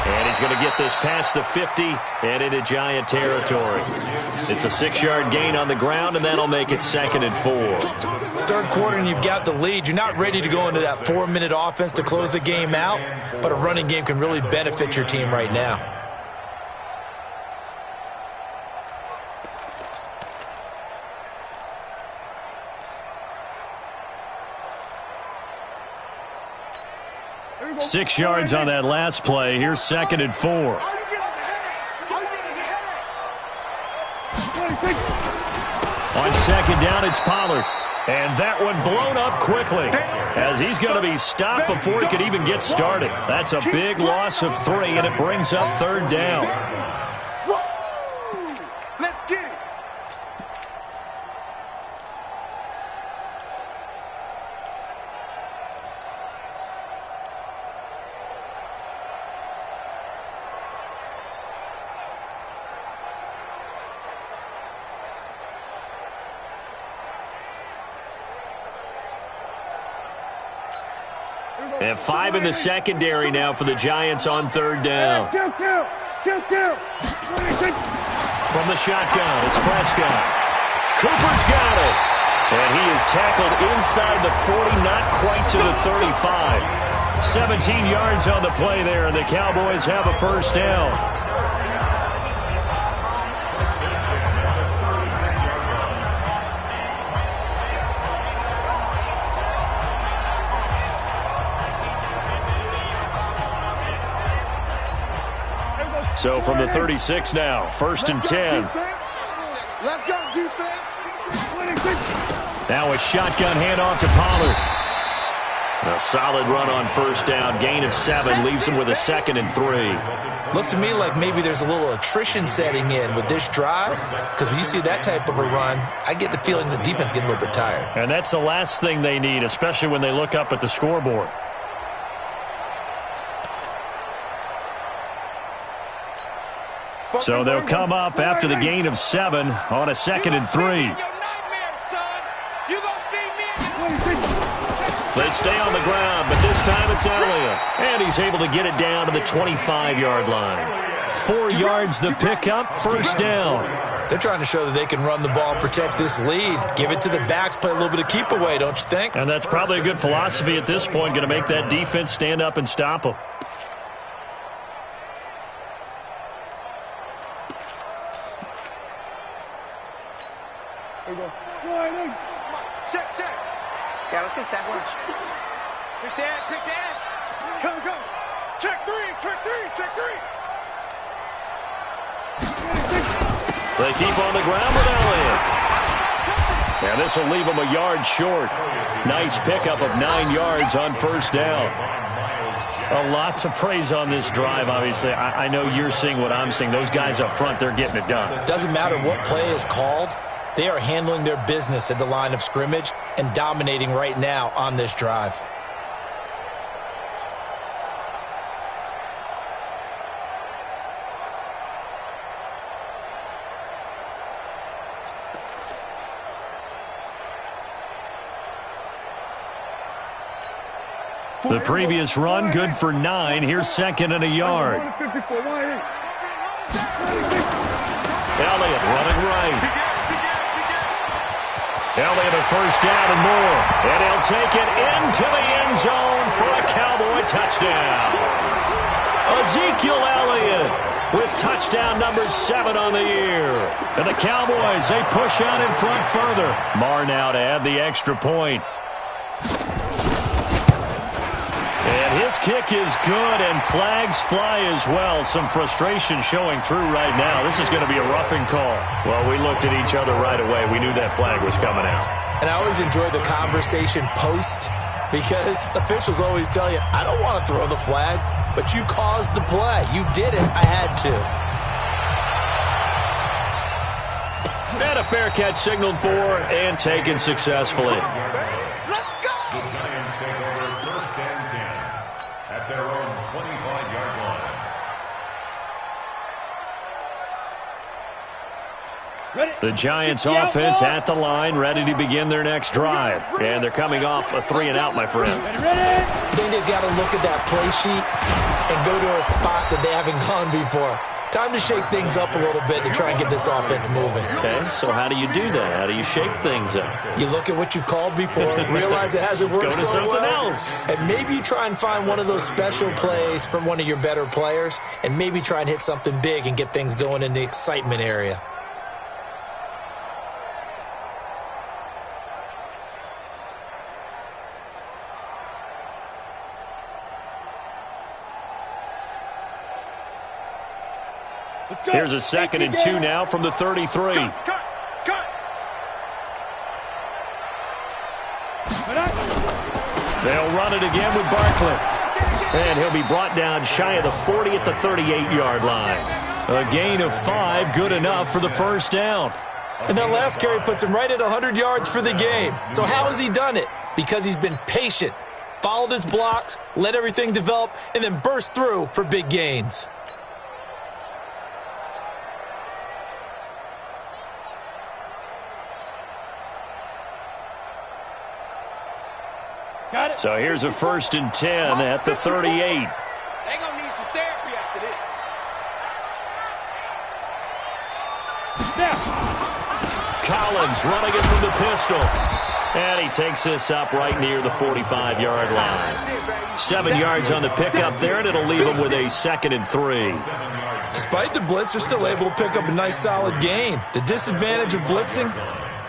And he's going to get this past the 50 and into Giant territory. It's a 6-yard gain on the ground, and that'll make it 2nd and 4. 3rd quarter, and you've got the lead. You're not ready to go into that 4-minute offense to close the game out, but a running game can really benefit your team right now. 6 yards on that last play. Here's 2nd and 4. On 2nd down, it's Pollard. And that one blown up quickly as he's going to be stopped before he could even get started. That's a big loss of 3, and it brings up 3rd down. Let's get it. And 5 in the secondary now for the Giants on 3rd down. Kill. From the shotgun, it's Prescott. Cooper's got it. And he is tackled inside the 40, not quite to the 35. 17 yards on the play there, and the Cowboys have a 1st down. So from the 36 now, 1st and 10. Let's go, defense. Now a shotgun handoff to Pollard. A solid run on 1st down. Gain of 7 leaves him with a 2nd and 3. Looks to me like maybe there's a little attrition setting in with this drive, because when you see that type of a run, I get the feeling the defense getting a little bit tired. And that's the last thing they need, especially when they look up at the scoreboard. So they'll come up after the gain of 7 on a 2nd and 3. They stay on the ground, but this time it's Elliott. And he's able to get it down to the 25-yard line. 4 yards the pickup, 1st down. They're trying to show that they can run the ball and protect this lead. Give it to the backs, play a little bit of keep away, don't you think? And that's probably a good philosophy at this point, going to make that defense stand up and stop them. Check. Yeah, let's get sack lunch. Pick that. Come. Check three. They keep on the ground with Elliott. And this will leave them a yard short. Nice pickup of 9 yards on 1st down. A lot to praise on this drive, obviously. I know you're seeing what I'm seeing. Those guys up front, they're getting it done. Doesn't matter what play is called. They are handling their business at the line of scrimmage and dominating right now on this drive. The previous run, good for 9. Here's 2nd and a yard. Elliott running right. Elliott a 1st down and more. And he'll take it into the end zone for a Cowboy touchdown. Ezekiel Elliott with touchdown number 7 on the year. And the Cowboys, they push out in front further. Marr now to add the extra point. And his kick is good, and flags fly as well. Some frustration showing through right now. This is going to be a roughing call. Well, we looked at each other right away. We knew that flag was coming out. And I always enjoy the conversation post, because officials always tell you, I don't want to throw the flag, but you caused the play. You did it. I had to. And a fair catch signaled for and taken successfully. Let's go! The Giants take over 1st and 10 at their own 25-yard line. The Giants offense at the line, ready to begin their next drive. And they're coming off a 3-and-out, my friend. I think they've got to look at that play sheet and go to a spot that they haven't gone before. Time to shake things up a little bit to try and get this offense moving. Okay, so how do you do that? How do you shake things up? You look at what you've called before, realize it hasn't worked Go to so something well, else. and maybe you try and find one of those special plays from one of your better players, and maybe try and hit something big and get things going in the excitement area. Here's a 2nd and 2 now from the 33. Cut. They'll run it again with Barkley. And he'll be brought down shy of the 40 at the 38-yard line. A gain of 5, good enough for the first down. And that last carry puts him right at 100 yards for the game. So how has he done it? Because he's been patient, followed his blocks, let everything develop, and then burst through for big gains. So here's a 1st and 10 at the 38. They're going to need some therapy after this. Collins running it from the pistol. And he takes this up right near the 45-yard line. 7 yards on the pickup there, and it'll leave him with a 2nd and 3. Despite the blitz, they're still able to pick up a nice solid gain. The disadvantage of blitzing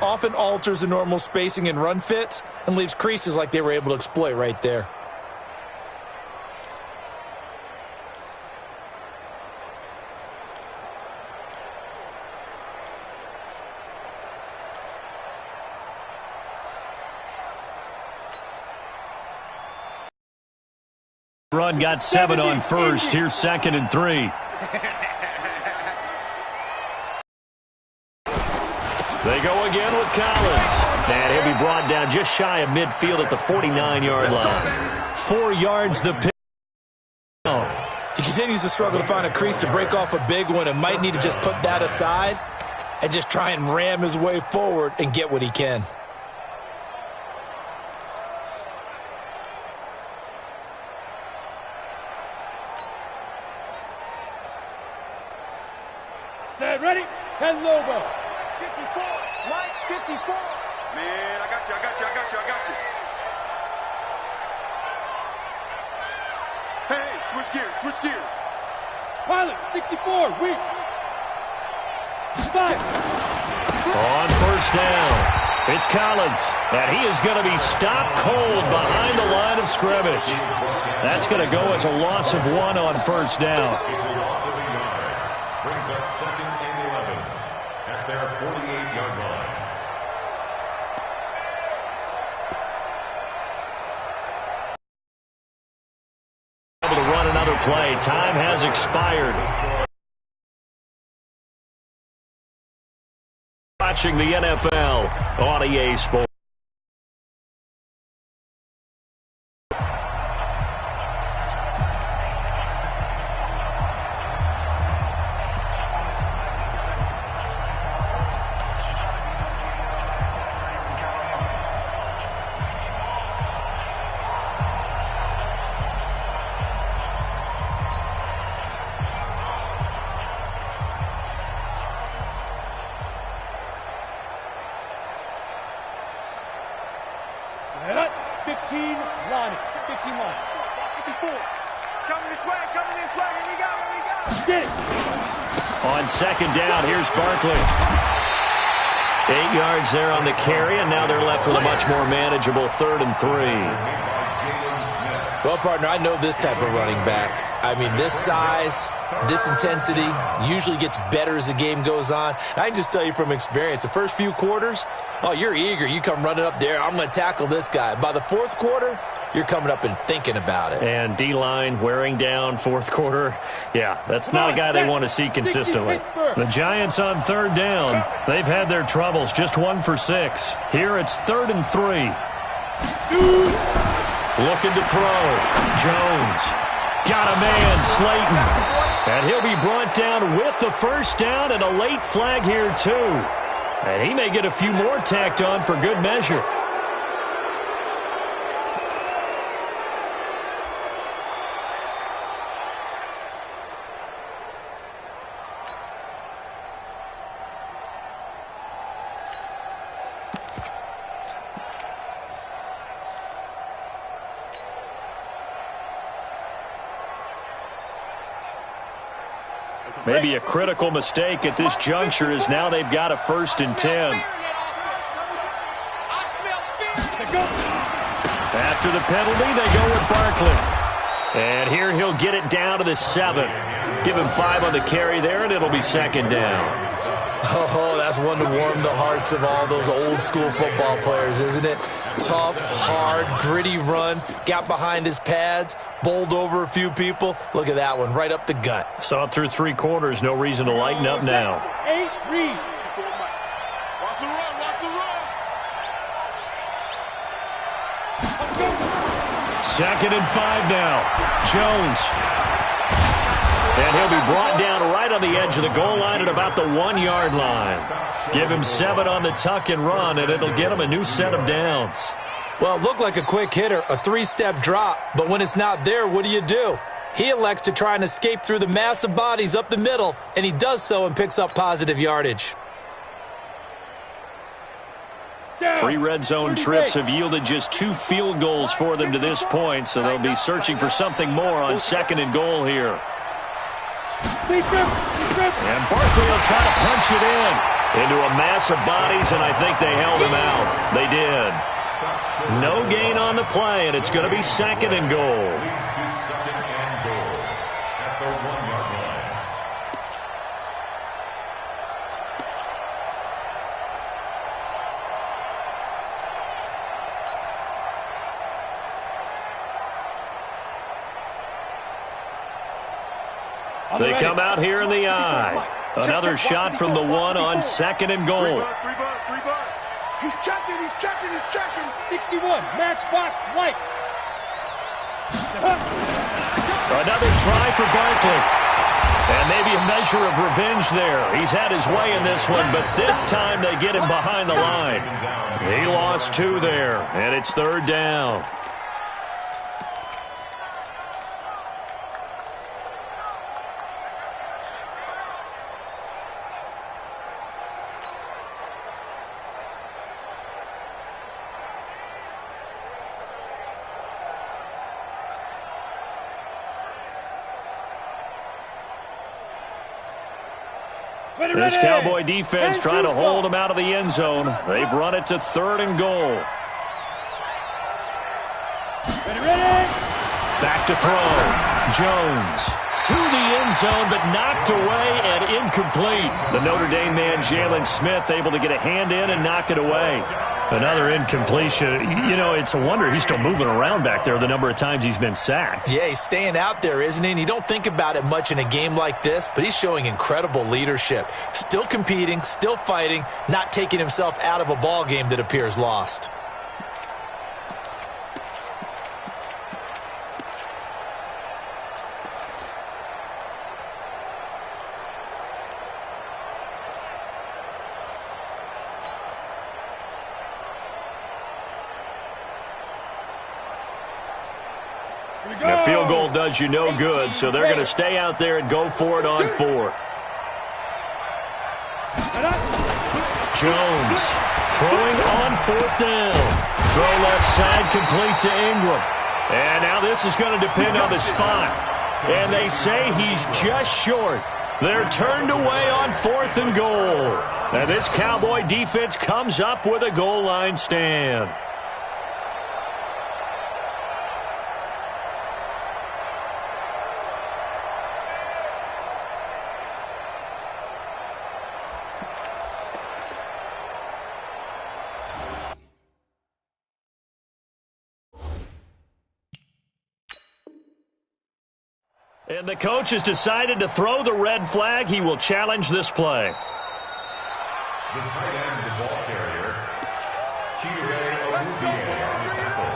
often alters the normal spacing and run fits and leaves creases like they were able to exploit right there. Run got 7 on first. Here's 2nd and 3. They go again with Collins. And he'll be brought down just shy of midfield at the 49-yard line. 4 yards the pick. He continues to struggle to find a crease to break off a big one and might need to just put that aside and just try and ram his way forward and get what he can. Set, ready? 10 logo. 54. Mike, 54. Man, I got you. Hey, switch gears. Pilot, 64, weak. 5. On first down, it's Collins. And he is going to be stopped cold behind the line of scrimmage. That's going to go as a loss of 1 on first down. Brings up 2nd and 11 at their 48-yard line. Able to run another play. Time has expired. Watching the NFL on EA Sports. On second down, here's Barkley. 8 yards there on the carry, and now they're left with a much more manageable 3rd and 3. Well, partner, I know this type of running back. I mean, this size, this intensity usually gets better as the game goes on. And I can just tell you from experience, the first few quarters, oh, you're eager. You come running up there, I'm going to tackle this guy. By the 4th quarter, you're coming up and thinking about it. And D-line wearing down 4th quarter. Yeah, that's not a guy they want to see consistently. The Giants on 3rd down. They've had their troubles, just 1 for 6. Here it's 3rd and 3. Looking to throw. Jones. Got a man, Slayton. And he'll be brought down with the first down and a late flag here too. And he may get a few more tacked on for good measure. Maybe a critical mistake at this juncture is now they've got a 1st and 10. After the penalty, they go with Barkley. And here he'll get it down to the 7. Give him 5 on the carry there, and it'll be second down. Oh, that's one to warm the hearts of all those old school football players, isn't it? Tough, hard, gritty run, got behind his pads, bowled over a few people. Look at that one, right up the gut. Saw it through 3 quarters, no reason to lighten up now. 8 reads. Watch the run, watch the run. Second and 5 now. Jones. And he'll be brought down right on the edge of the goal line at about the 1-yard line. Give him 7 on the tuck and run, and it'll get him a new set of downs. Well, it looked like a quick hitter, a 3-step drop, but when it's not there, what do? He elects to try and escape through the massive bodies up the middle, and he does so and picks up positive yardage. 3 red zone trips have yielded just 2 field goals for them to this point, so they'll be searching for something more on second and goal here. And Barkley will try to punch it into a mass of bodies, and I think they held him out. They did. No gain on the play, and it's going to be second and goal. Second and goal at the 1-yard line. They come out here in the eye. Another shot from the 1 on second and goal. 3 bud. He's checking. 61, match box, lights. Another try for Barkley. And maybe a measure of revenge there. He's had his way in this one, but this time they get him behind the line. He lost 2 there, and it's third down. This Cowboy defense trying to hold him out of the end zone. They've run it to third and goal. Back to throw. Jones to the end zone, but knocked away and incomplete. The Notre Dame man, Jalen Smith, able to get a hand in and knock it away. Another incompletion. You know, it's a wonder he's still moving around back there the number of times he's been sacked. Yeah, he's staying out there, isn't he? And you don't think about it much in a game like this, but he's showing incredible leadership. Still competing, still fighting, not taking himself out of a ball game that appears lost. And a field goal does you no good, so they're going to stay out there and go for it on fourth. Jones throwing on fourth down. Throw left side complete to Ingram. And now this is going to depend on the spot. And they say he's just short. They're turned away on fourth and goal. And this Cowboy defense comes up with a goal line stand. And the coach has decided to throw the red flag. He will challenge this play. The tight end, the ball carrier, Chidere Awuzie on the tackle.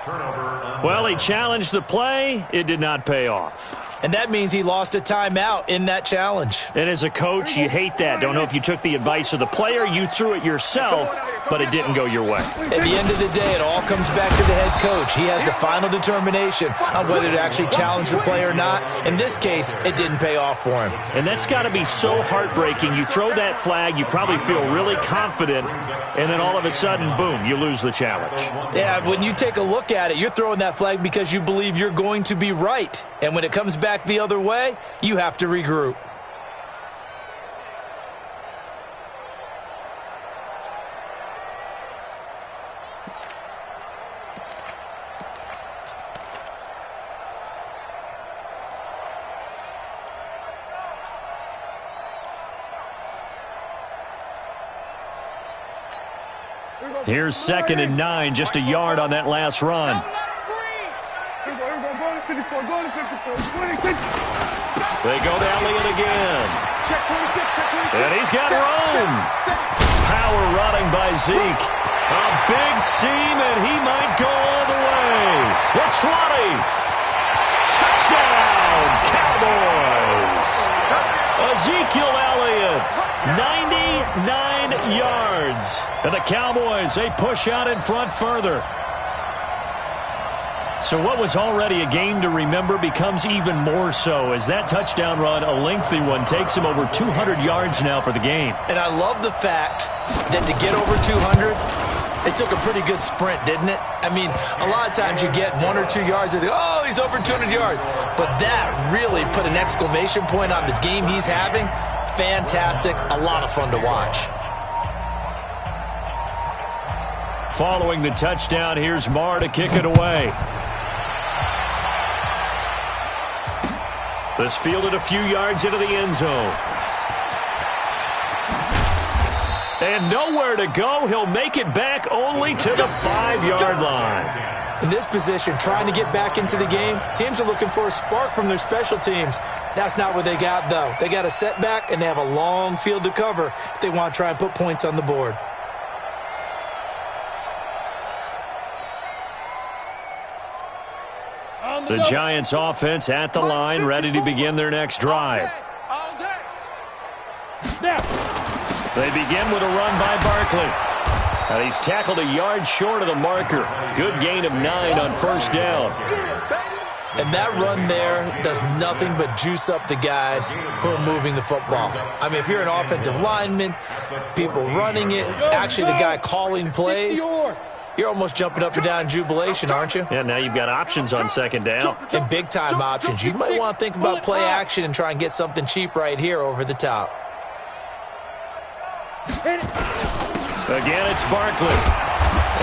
Turnover. Well, he challenged the play. It did not pay off. And that means he lost a timeout in that challenge. And as a coach, you hate that. Don't know if you took the advice of the player. You threw it yourself, but it didn't go your way. At the end of the day, it all comes back to the head coach. He has the final determination on whether to actually challenge the play or not. In this case, it didn't pay off for him. And that's got to be so heartbreaking. You throw that flag, you probably feel really confident, and then all of a sudden, boom, you lose the challenge. Yeah, when you take a look at it, you're throwing that flag because you believe you're going to be right. And when it comes back the other way, you have to regroup. Here's 2nd and 9, just a yard on that last run. They go to Elliott again. And he's got room. Power running by Zeke. A big seam, and he might go all the way. The 20. Touchdown, Cowboys. Ezekiel Elliott, 99 yards. And the Cowboys, they push out in front further. So what was already a game to remember becomes even more so as that touchdown run, a lengthy one, takes him over 200 yards now for the game. And I love the fact that to get over 200, it took a pretty good sprint, didn't it? I mean, a lot of times you get 1 or 2 yards and think, oh, he's over 200 yards. But that really put an exclamation point on the game he's having. Fantastic. A lot of fun to watch. Following the touchdown, here's Marr to kick it away. This fielded a few yards into the end zone. And nowhere to go. He'll make it back only to the 5-yard line. In this position, trying to get back into the game, teams are looking for a spark from their special teams. That's not what they got, though. They got a setback, and they have a long field to cover if they want to try and put points on the board. The Giants offense at the line, ready to begin their next drive. They begin with a run by Barkley. And he's tackled a yard short of the marker. Good gain of 9 on first down. And that run there does nothing but juice up the guys who are moving the football. I mean, if you're an offensive lineman, people running it, actually the guy calling plays, you're almost jumping up and down in jubilation, aren't you? Yeah, now you've got options on second down. And big-time options. You might want to think about play action and try and get something cheap right here over the top. Again, it's Barkley.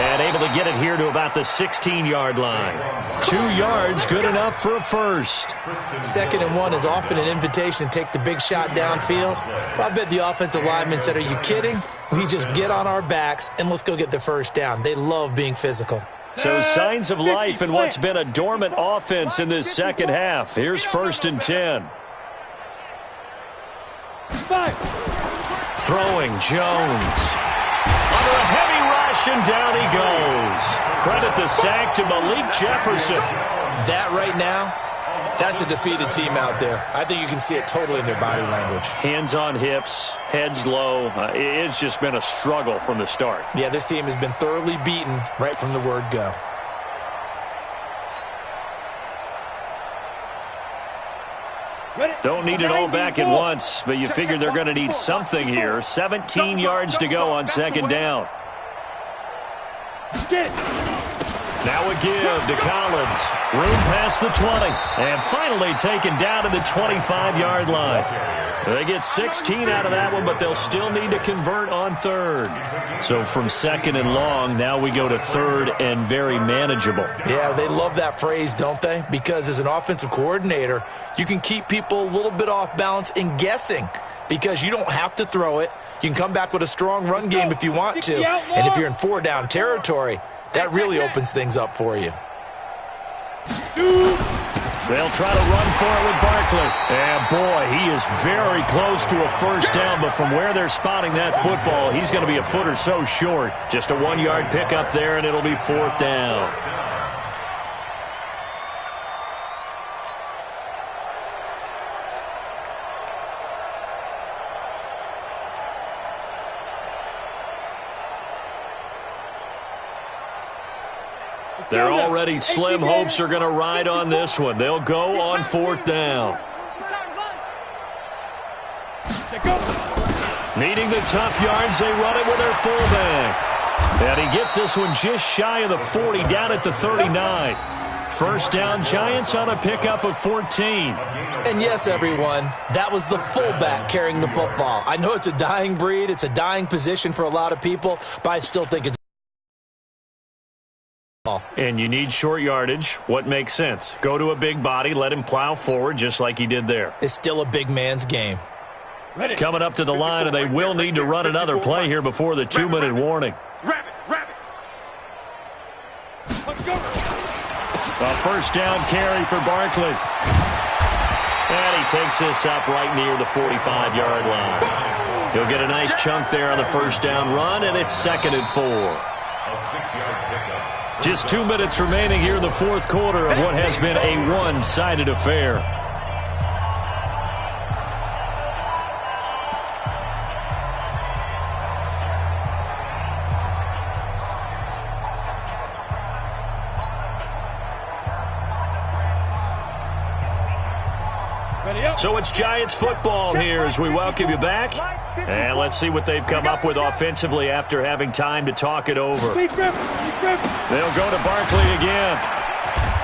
And able to get it here to about the 16-yard line. 2 yards, good enough for a first. 2nd and 1 is often an invitation to take the big shot downfield. But I bet the offensive lineman said, are you kidding? We just get on our backs and let's go get the first down. They love being physical. So signs of life in what's been a dormant offense in this second half. Here's 1st and 10. Throwing Jones. Under a heavy rush, and down he goes. Credit the sack to Malik Jefferson. That right now, that's a defeated team out there. I think you can see it totally in their body language. Hands on hips, heads low. It's just been a struggle from the start. Yeah, this team has been thoroughly beaten right from the word go. Don't need it all back at once, but you figure they're going to need something here. 17 yards to go on second down. Now a give to Collins. Room past the 20. And finally taken down to the 25-yard line. They get 16 out of that one, but they'll still need to convert on third. So from 2nd and long, now we go to 3rd and very manageable. Yeah, they love that phrase, don't they? Because as an offensive coordinator, you can keep people a little bit off balance and guessing because you don't have to throw it. You can come back with a strong run game if you want to. And if you're in 4-down territory, that really opens things up for you. They'll try to run for it with Barkley. And, boy, he is very close to a first down, but from where they're spotting that football, he's going to be a foot or so short. Just a 1-yard pickup there, and it'll be 4th down. Their already slim hopes are going to ride on this one. They'll go on 4th down. Needing the tough yards, they run it with their fullback. And he gets this one just shy of the 40, down at the 39. First down, Giants on a pickup of 14. And yes, everyone, that was the fullback carrying the football. I know it's a dying breed, it's a dying position for a lot of people, but I still think it's and you need short yardage. What makes sense? Go to a big body, let him plow forward just like he did there. It's still a big man's game. Coming up to the line, and they will need to run another play here before the 2-minute warning. A first down carry for Barkley. And he takes this up right near the 45-yard line. He'll get a nice chunk there on the first down run, and it's 2nd and 4. A 6-yard pickup. Just 2 minutes remaining here in the fourth quarter of what has been a one-sided affair. So it's Giants football here as we welcome you back. And let's see what they've come up with offensively after having time to talk it over. They'll go to Barkley again.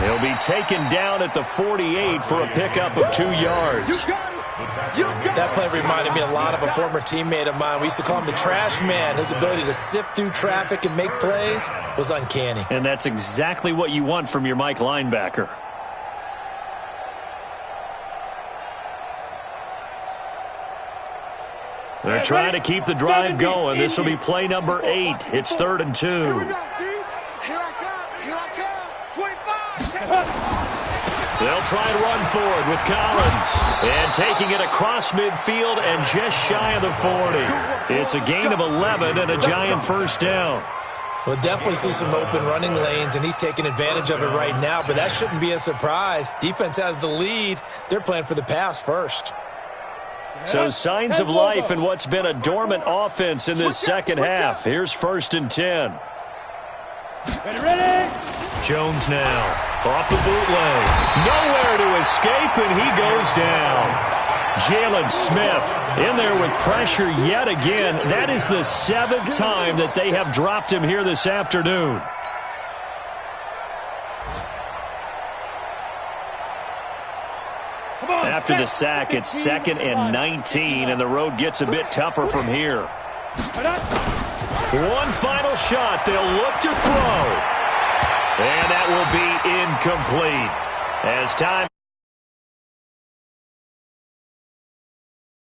He'll be taken down at the 48 for a pickup of 2 yards. That play reminded me a lot of a former teammate of mine. We used to call him the trash man. His ability to sift through traffic and make plays was uncanny. And that's exactly what you want from your Mike linebacker. They're trying to keep the drive going. This will be play number 8. It's 3rd and 2. Here I come. 25. They'll try and run forward with Collins. And taking it across midfield and just shy of the 40. It's a gain of 11 and a Giant first down. We'll definitely see some open running lanes, and he's taking advantage of it right now, but that shouldn't be a surprise. Defense has the lead. They're playing for the pass first. So signs of life in what's been a dormant offense in this second half. Here's 1st and 10. Ready? Jones now off the bootleg. Nowhere to escape, and he goes down. Jalen Smith in there with pressure yet again. That is the 7th time that they have dropped him here this afternoon. After the sack, it's 2nd and 19, and the road gets a bit tougher from here. One final shot. They'll look to throw. And that will be incomplete. As time